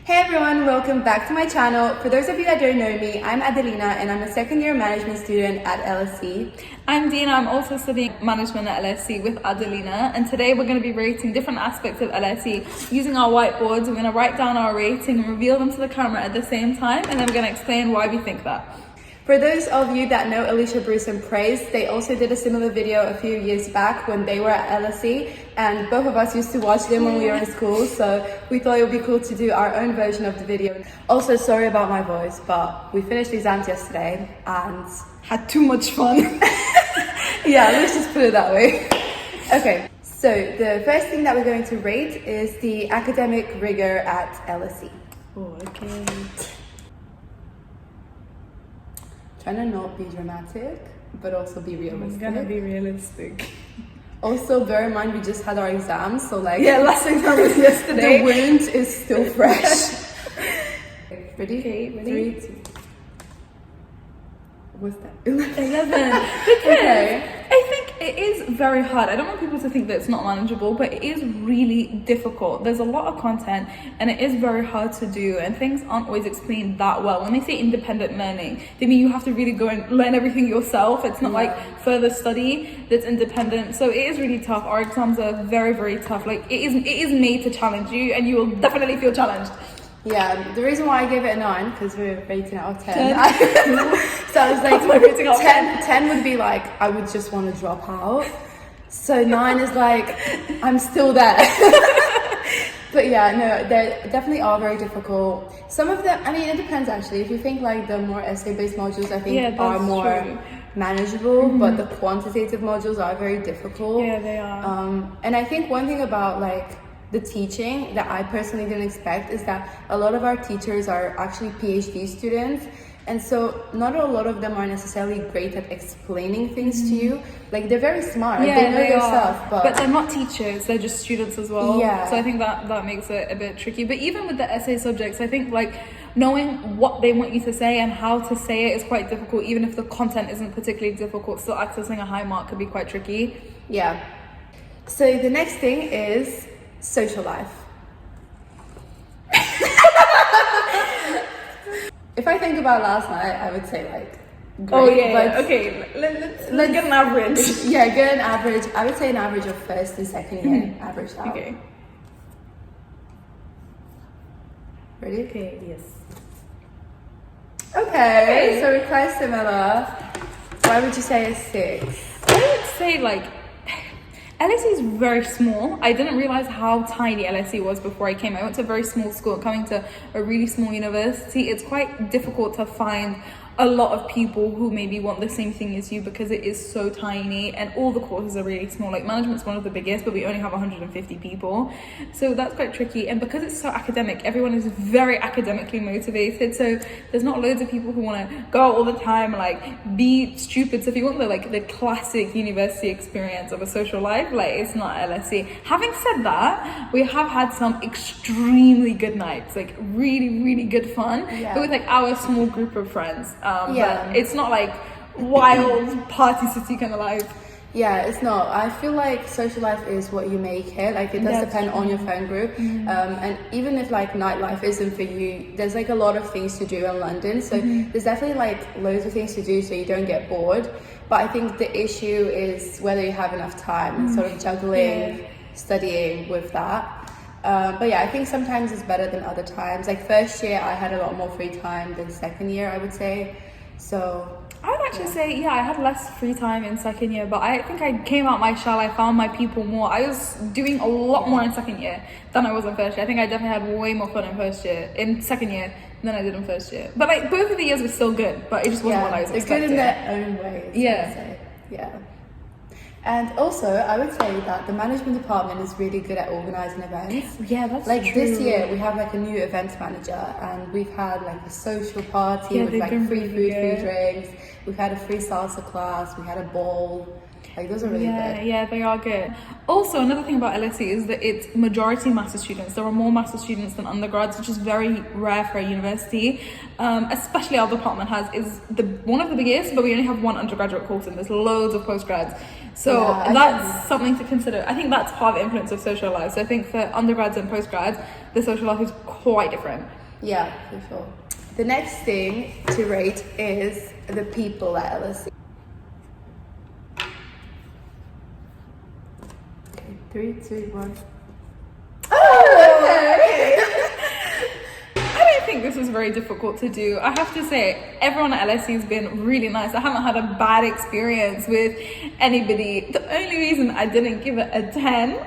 Hey everyone, welcome back to my channel. For those of you that don't know me, I'm Adelina and I'm a second year management student at LSE. I'm Dina, I'm also studying management at LSE with Adelina, and today we're going to be rating different aspects of LSE using our whiteboards. We're going to write down our rating and reveal them to the camera at the same time, and then we're going to explain why we think that. For those of you that know Alicia, Bruce and Praise, they also did a similar video a few years back when they were at LSE, and both of us used to watch them when we were in school, so we thought it would be cool to do our own version of the video. Also, sorry about my voice, but we finished exams yesterday and had too much fun. Yeah, let's just put it that way. Okay, so the first thing that we're going to rate is the academic rigor at LSE. Oh, okay. Trying to not be dramatic, but also be realistic. I'm gonna be realistic. Also, bear in mind we just had our exams, so last exam was yesterday. The wound is still fresh. Ready? Okay, ready? 3, 2. What's that? 11. Okay. I think it is very hard. I don't want people to think that it's not manageable, but it is really difficult. There's a lot of content and it is very hard to do, and things aren't always explained that well. When they say independent learning, they mean you have to really go and learn everything yourself. It's not like further study that's independent. So it is really tough. Our exams are very, very tough. Like it is made to challenge you, and you will definitely feel challenged. Yeah, the reason why I gave it a 9, because we were rating out of 10. So I was like, 10 would be like, I would just want to drop out. So 9 is like, I'm still there. But yeah, no, they definitely are very difficult. Some of them, I mean, it depends actually. If you think like the more essay-based modules, I think are more manageable, but the quantitative modules are very difficult. Yeah, they are. And I think one thing about like the teaching that I personally didn't expect is that a lot of our teachers are actually PhD students, and so not a lot of them are necessarily great at explaining things to you. Like they're very smart, they know their stuff, but they're not teachers, they're just students as well. Yeah. So I think that makes it a bit tricky. But even with the essay subjects, I think like knowing what they want you to say and how to say it is quite difficult. Even if the content isn't particularly difficult, still accessing a high mark could be quite tricky. Yeah. So the next thing is social life. If I think about last night, I would say like great, okay. Let's get an average. Yeah, get an average. I would say an average of first and second year averaged out. Okay. Ready? Okay. Yes. Okay, so we're quite similar. Why would you say a 6? I would say like LSE is very small. I didn't realize how tiny LSE was before I came. I went to a very small school. Coming to a really small university, it's quite difficult to find a lot of people who maybe want the same thing as you, because it is so tiny and all the courses are really small. Like management's one of the biggest, but we only have 150 people, so that's quite tricky. And because it's so academic, everyone is very academically motivated, so there's not loads of people who want to go out all the time and like be stupid. So if you want the classic university experience of a social life, like it's not LSE. Having said that, we have had some extremely good nights, like really, really good fun, but with like our small group of friends. But it's not like wild party city kind of life. Yeah, it's not. I feel like social life is what you make it. Like it does depend on your friend group. And even if like nightlife isn't for you, there's like a lot of things to do in London. So there's definitely like loads of things to do so you don't get bored. But I think the issue is whether you have enough time and sort of juggling studying with that. But yeah, I think sometimes it's better than other times. Like first year, I had a lot more free time than second year, I would say. So I would actually say, I had less free time in second year, but I think I came out my shell. I found my people more. I was doing a lot more in second year than I was in first year. I think I definitely had way more fun in second year than I did in first year. But like both of the years were still good, but it just wasn't what I was expecting. They're good in their own ways. Yeah. And also, I would say that the management department is really good at organizing events. Yeah, that's like true. This year, we have like a new events manager, and we've had like a social party with like free food, free drinks. We've had a free salsa class. We had a ball. Like those are really good. Yeah, they are good. Also, another thing about LSE is that it's majority master students. There are more master students than undergrads, which is very rare for a university. Especially our department is one of the biggest, but we only have one undergraduate course and there's loads of postgrads. So that's something to consider. I think that's part of the influence of social life. So I think for undergrads and postgrads, the social life is quite different. Yeah, for sure. The next thing to rate is the people at LSE. Okay, 3, 2, 1. Oh, okay. I don't think this is very difficult to do. I have to say, everyone at LSE has been really nice. I haven't had a bad experience with anybody. The only reason I didn't give it a 10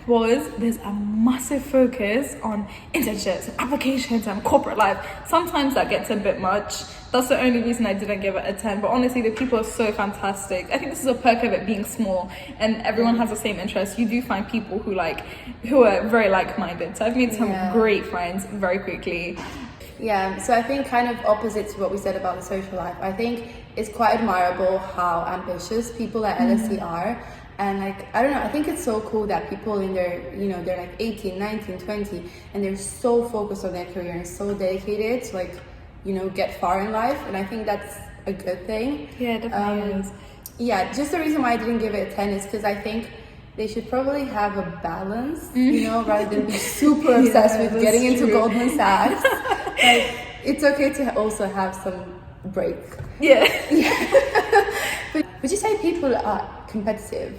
was there's a massive focus on internships and applications and corporate life. Sometimes that gets a bit much. That's the only reason I didn't give it a 10. But honestly, the people are so fantastic. I think this is a perk of it being small and everyone has the same interests. You do find people who are very like-minded. So I've made some great friends very quickly. Yeah, so I think kind of opposite to what we said about the social life. I think it's quite admirable how ambitious people at LSE are. And like, I don't know, I think it's so cool that people in their, they're like 18, 19, 20, and they're so focused on their career and so dedicated to like, get far in life. And I think that's a good thing. Yeah, it definitely is. Yeah, just the reason why I didn't give it a 10 is because I think they should probably have a balance, rather than be super obsessed with getting into Goldman Sachs. Like, it's okay to also have some break. Yeah. But would you say people are competitive?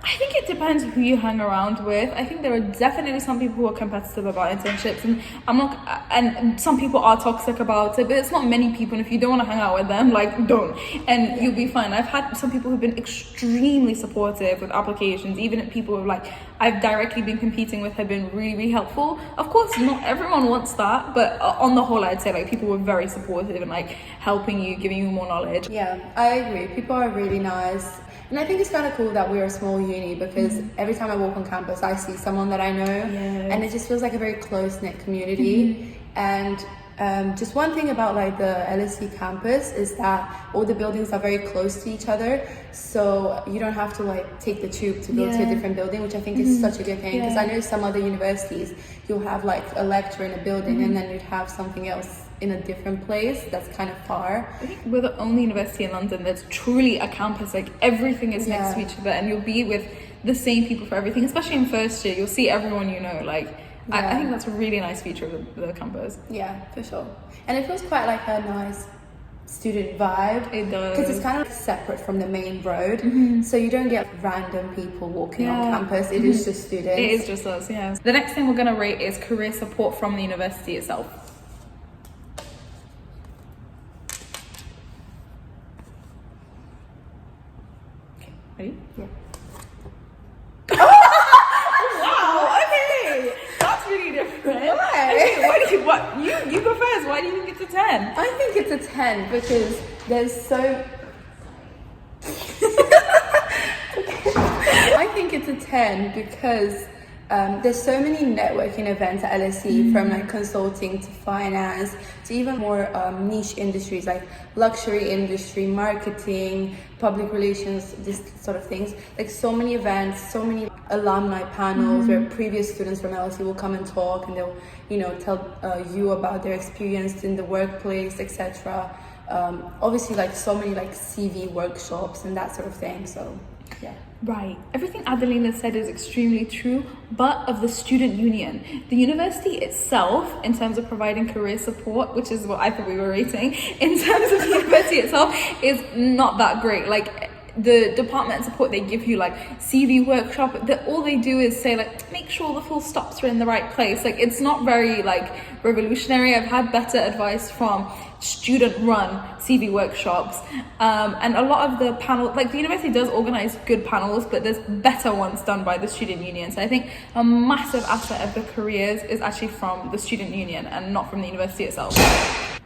I think it depends who you hang around with. I think there are definitely some people who are competitive about internships, and some people are toxic about it, but it's not many people, and if you don't want to hang out with them, like, don't, and you'll be fine. I've had some people who've been extremely supportive with applications, even people who I've directly been competing with have been really, really helpful. Of course, not everyone wants that, but on the whole, I'd say people were very supportive and helping you, giving you more knowledge. Yeah, I agree. People are really nice. And I think it's kind of cool that we're a small uni because every time I walk on campus, I see someone that I know, and it just feels like a very close-knit community. And just one thing about the LSE campus is that all the buildings are very close to each other, so you don't have to take the tube to go to a different building, which I think is such a good thing, because I know some other universities you'll have a lecture in a building and then you'd have something else in a different place that's kind of far. I think we're the only university in London that's truly a campus. Everything is next to each other, and you'll be with the same people for everything, especially in first year. You'll see everyone I think that's a really nice feature of the campus. Yeah, for sure. And it feels quite like a nice student vibe. It does. Because it's kind of separate from the main road. So you don't get random people walking on campus. It is just students. It is just us, yeah. The next thing we're going to rate is career support from the university itself. Okay, ready? Yeah. Why? You go first. Why do you think it's a 10? I think it's a 10 because there's so... I think it's a 10 because there's so many networking events at LSE, from consulting to finance to even more niche industries like luxury industry, marketing, public relations, this sort of things. So many events, so many alumni panels where previous students from LSE will come and talk, and they'll tell you about their experience in the workplace, etc. Obviously so many CV workshops and that sort of thing. So yeah. Right. Everything Adelina said is extremely true, but of the student union. The university itself, in terms of providing career support, which is what I thought we were rating, in terms of the university itself, is not that great. The department support they give you, CV workshop, all they do is say make sure the full stops are in the right place. It's not very revolutionary. I've had better advice from student run CV workshops, and a lot of the panel, the university does organize good panels, but there's better ones done by the student union. So I think a massive asset of the careers is actually from the student union and not from the university itself.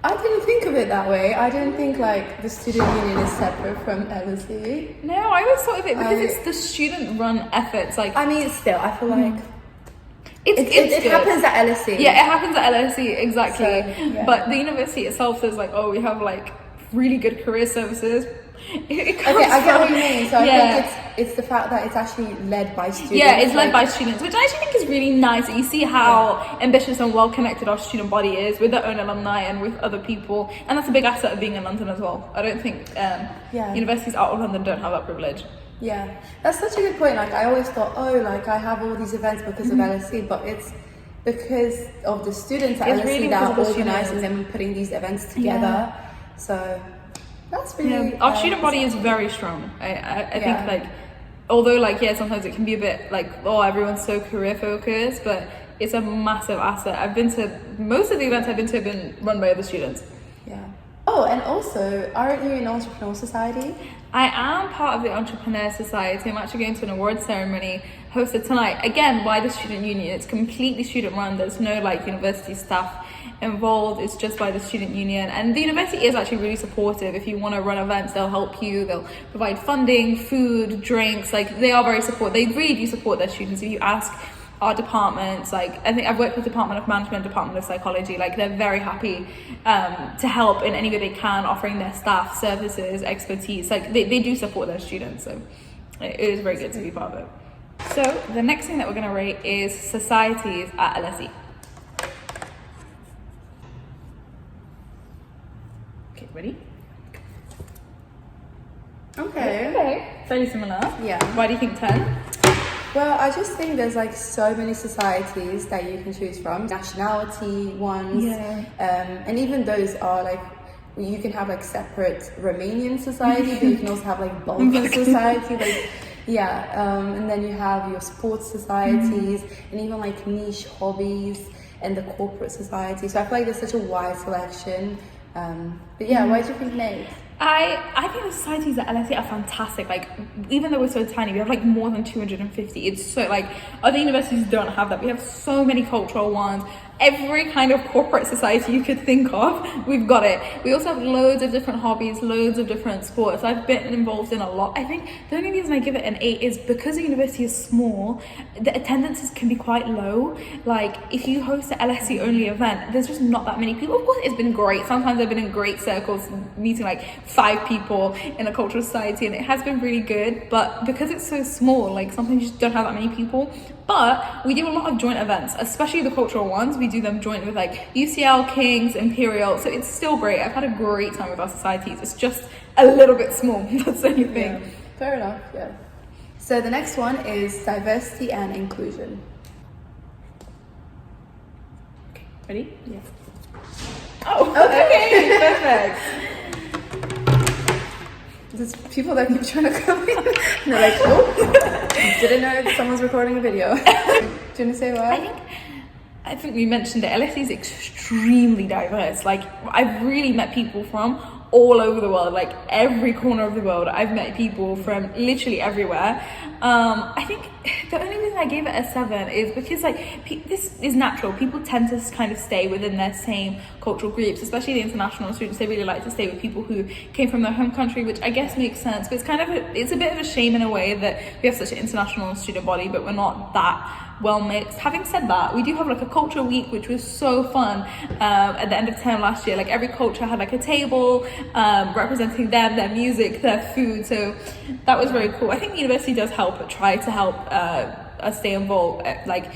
I didn't think of it that way. I didn't think the student union is separate from LSE. No, I always thought of it because it's the student run efforts. I mean, still, I feel it happens at LSE. Yeah, it happens at LSE, exactly. So, but the university itself says we have really good career services. Okay, I get what you mean. So I think it's the fact that it's actually led by students. Yeah, it's led by students, which I actually think is really nice. You see how ambitious and well connected our student body is with their own alumni and with other people, and that's a big asset of being in London as well. I don't think universities out of London don't have that privilege. Yeah, that's such a good point. I always thought, I have all these events because of LSE, but because of the students at It's LSE really that because are of the organizing students. them and putting these events together. So that's really Our student body is very strong. I think like, although like sometimes it can be a bit like, oh, everyone's so career focused, but it's a massive asset. I've been to most of the events I've been to have been run by other students. Yeah. Oh, and also, aren't you in Entrepreneur Society? I am part of the Entrepreneur Society. I'm actually going to an award ceremony hosted tonight, again by the student union. It's completely student run. There's no like university staff involved. It's just by the student union, and the university is actually really supportive. If you want to run events, they'll help you. They'll provide funding, food, drinks. Like, they are very supportive. They really do support their students. If you ask our departments, like I think I've worked with Department of Management, Department of Psychology, like they're very happy to help in any way they can, offering their staff services, expertise. Like they do support their students, so it is very good to be part of it. So the next thing that we're going to rate is societies at LSE. Okay, ready? Okay. Fairly similar. Yeah. Why do you think 10? Well, I just think there's like so many societies that you can choose from, nationality ones, and even those are like, you can have like separate Romanian society, but you can also have like Balkan society, like and then you have your sports societies and even like niche hobbies and the corporate society. So I feel like there's such a wide selection. But yeah, why do you think Nate? I think the societies at LSE are fantastic. Like, even though we're so tiny, we have like more than 250. It's so like, other universities don't have that. We have so many cultural ones. Every kind of corporate society you could think of, we've got it. We also have loads of different hobbies, loads of different sports. I've been involved in a lot. I think the only reason I give it an 8 is because the university is small, the attendances can be quite low. Like, if you host an LSE only event, there's just not that many people. Of course, it's been great. Sometimes I've been in great circles, meeting like 5 people in a cultural society, and it has been really good. But because it's so small, like sometimes you just don't have that many people. But we do a lot of joint events, especially the cultural ones. We do them joint with like UCL, King's, Imperial. So it's still great. I've had a great time with our societies. It's just a little bit small. That's the only thing. Yeah, fair enough, yeah. So the next one is diversity and inclusion. Okay, ready? Yeah. Oh, okay, perfect. There's people that keep trying to come in. And they're like, oh, didn't know someone's recording a video. Do you want to say why? I think we mentioned that LSE is extremely diverse. Like, I've really met people from all over the world, like every corner of the world. I've met people from literally everywhere. I think the only reason I gave it a 7 is because like this is natural. People tend to kind of stay within their same cultural groups, especially the international students. They really like to stay with people who came from their home country, which I guess makes sense. But it's a bit of a shame in a way that we have such an international student body, but we're not that well mixed. Having said that, we do have like a culture week, which was so fun at the end of term last year. Like, every culture had like a table representing them, their music, their food. So that was very cool. I think the university does help, try to help us stay involved, like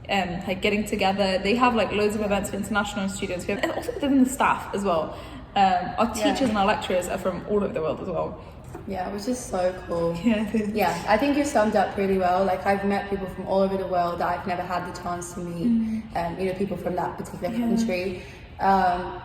getting together. They have like loads of events for international students, and also within the staff as well. Our teachers and our lecturers are from all over the world as well. Yeah, which is so cool. Yeah, I think you summed up really well. Like, I've met people from all over the world that I've never had the chance to meet. You know, people from that particular country.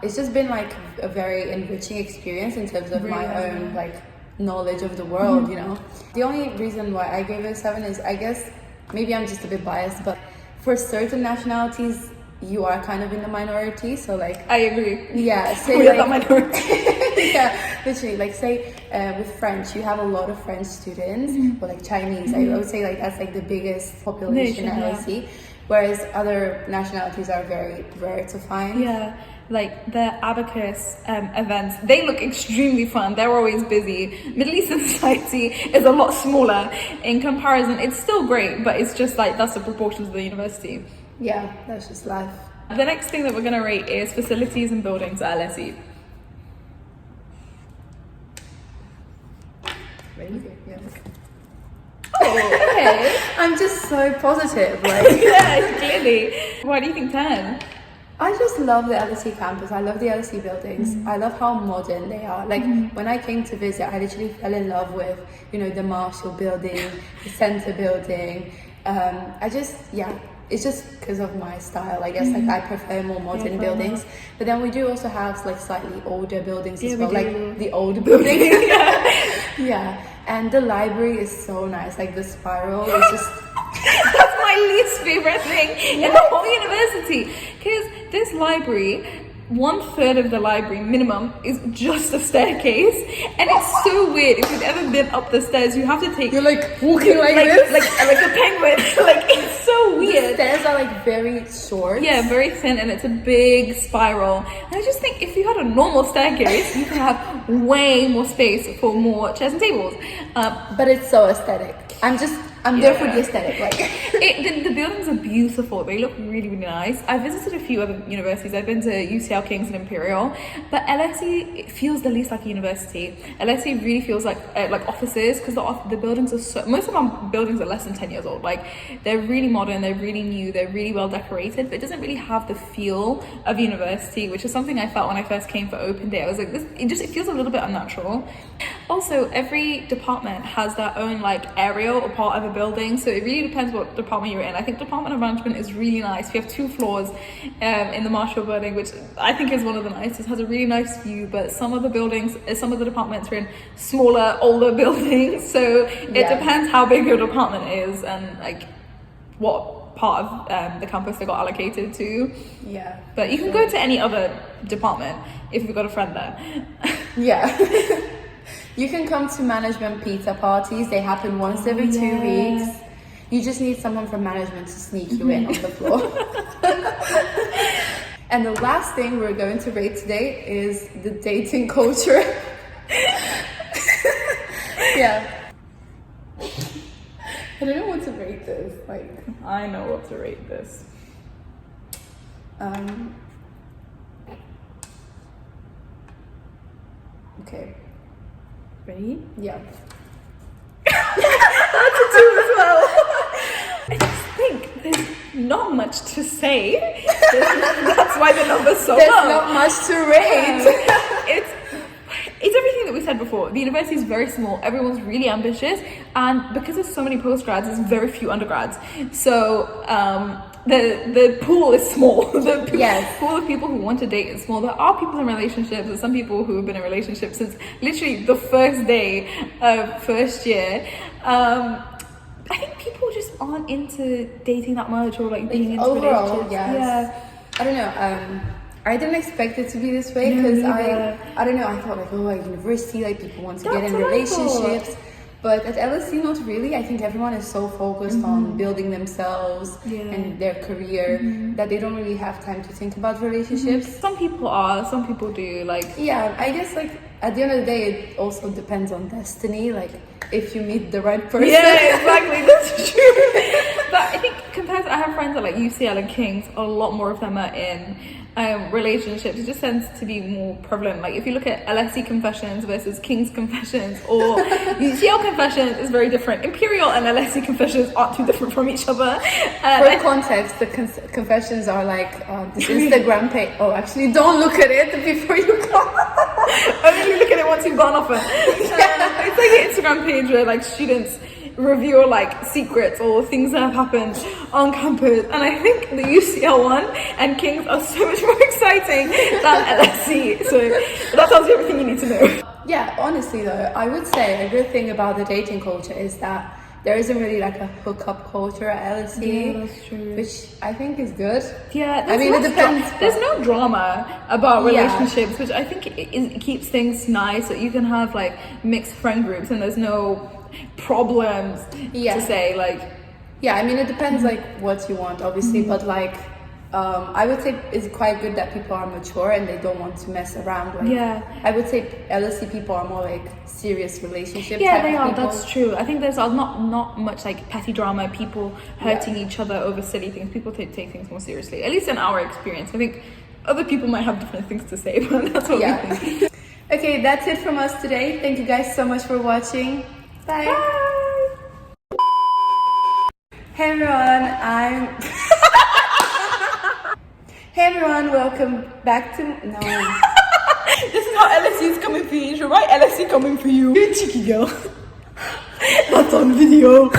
It's just been like a very enriching experience in terms of my own like knowledge of the world. You know, the only reason why I gave it a 7 is, I guess maybe I'm just a bit biased, but for certain nationalities you are kind of in the minority. So like, I agree. Yeah, say we are like, the minority. yeah, literally, like say with French, you have a lot of French students, or like Chinese. I would say like that's like the biggest population at LSE, whereas other nationalities are very rare to find. Yeah, like the abacus events, they look extremely fun. They're always busy. Middle Eastern society is a lot smaller in comparison. It's still great, but it's just like that's the proportions of the university. Yeah, that's just life. The next thing that we're going to rate is facilities and buildings at LSE. Ready? Yeah. Oh, okay. I'm just so positive, like. Yeah, clearly. Why do you think 10? I just love the LSE campus. I love the LSE buildings. I love how modern they are. Like, when I came to visit, I literally fell in love with, you know, the Marshall building, the Center building. it's just because of my style, I guess. Like I prefer more modern buildings, but then we do also have like slightly older buildings as well, like the old building. Yeah, and the library is so nice. Like the spiral is just that's my least favorite thing in the whole university, because this library, 1/3 of the library minimum is just a staircase, and it's so weird. If you've ever been up the stairs, you have to take, you're like walking like this, like a penguin. Like it's so weird. The stairs are like very short, very thin, and it's a big spiral. And I just think if you had a normal staircase, you could have way more space for more chairs and tables. But it's so aesthetic. I'm there for the aesthetic. Like the buildings are beautiful. They look really, really nice. I visited a few other universities. I've been to UCL, King's, and Imperial, but LSE feels the least like a university. LSE really feels like offices, because the buildings are so. Most of our buildings are less than 10 years old. Like they're really modern, they're really new, they're really well decorated, but it doesn't really have the feel of university, which is something I felt when I first came for open day. I was like, it feels a little bit unnatural. Also, every department has their own like area or part of a building, so it really depends what department you're in. I think Department of Management is really nice. We have 2 floors in the Marshall building, which I think is one of the nicest. It has a really nice view, but some of the departments are in smaller, older buildings, so it depends how big your department is and like what part of the campus they got allocated to. Yeah, but you can go to any other department if you've got a friend there. Yeah. You can come to management pizza parties. They happen once every 2 weeks. You just need someone from management to sneak you in on the floor. And the last thing we're going to rate today is the dating culture. Yeah. I don't know what to rate this. Like, I know what to rate this. Okay. Ready? Yeah. That's a 2 as well. I just think there's not much to say. That's why the number's so low. There's not much to rate. It's everything that we said before. The university is very small. Everyone's really ambitious, and because there's so many postgrads, there's very few undergrads. So the pool is small. The pool of people who want to date is small. There are people in relationships. There's some people who have been in relationships since literally the first day of first year. I think people just aren't into dating that much, or like being into relationships. Yeah. I don't know. I didn't expect it to be this way, because I don't know. I thought like, at university, like people want to get in relationships. But at LSE, not really. I think everyone is so focused on building themselves and their career that they don't really have time to think about relationships. Some people are, some people do. Like, yeah, I guess like at the end of the day, it also depends on destiny. Like if you meet the right person. Yeah, exactly. That's true. But I think compared to, I have friends at like UCL and King's, a lot more of them are in relationships. It just tends to be more prevalent. Like if you look at LSE confessions versus King's confessions, or UCL confessions, is very different. Imperial and LSE confessions aren't too different from each other. For context, the confessions are like this Instagram page. Oh, actually, don't look at it before you go. Only look at it once you've gone off it. It's like an Instagram page where like students review like secrets or things that have happened on campus, and I think the UCL one and King's are so much more exciting than LSE, so that tells you everything you need to know. Yeah, honestly though, I would say a good thing about the dating culture is that there isn't really like a hookup culture at LSE. Yeah, that's true. Which I think is good. Yeah, I mean, it depends. There's no drama about relationships, which I think it keeps things nice. So you can have like mixed friend groups, and there's no problems to say like. Yeah, I mean, it depends like what you want, obviously, but like. I would say it's quite good that people are mature and they don't want to mess around. Like, I would say LSE people are more like serious relationship. Yeah, they are. That's true. I think there's not much like petty drama, people hurting each other over silly things. People take things more seriously. At least in our experience. I think other people might have different things to say, but that's what we think. Okay, that's it from us today. Thank you guys so much for watching. Bye. Bye. Hey everyone, Hey everyone, welcome back to... No. This is how LSE is coming for you. You should write LSE coming for you. You cheeky girl. That's on video.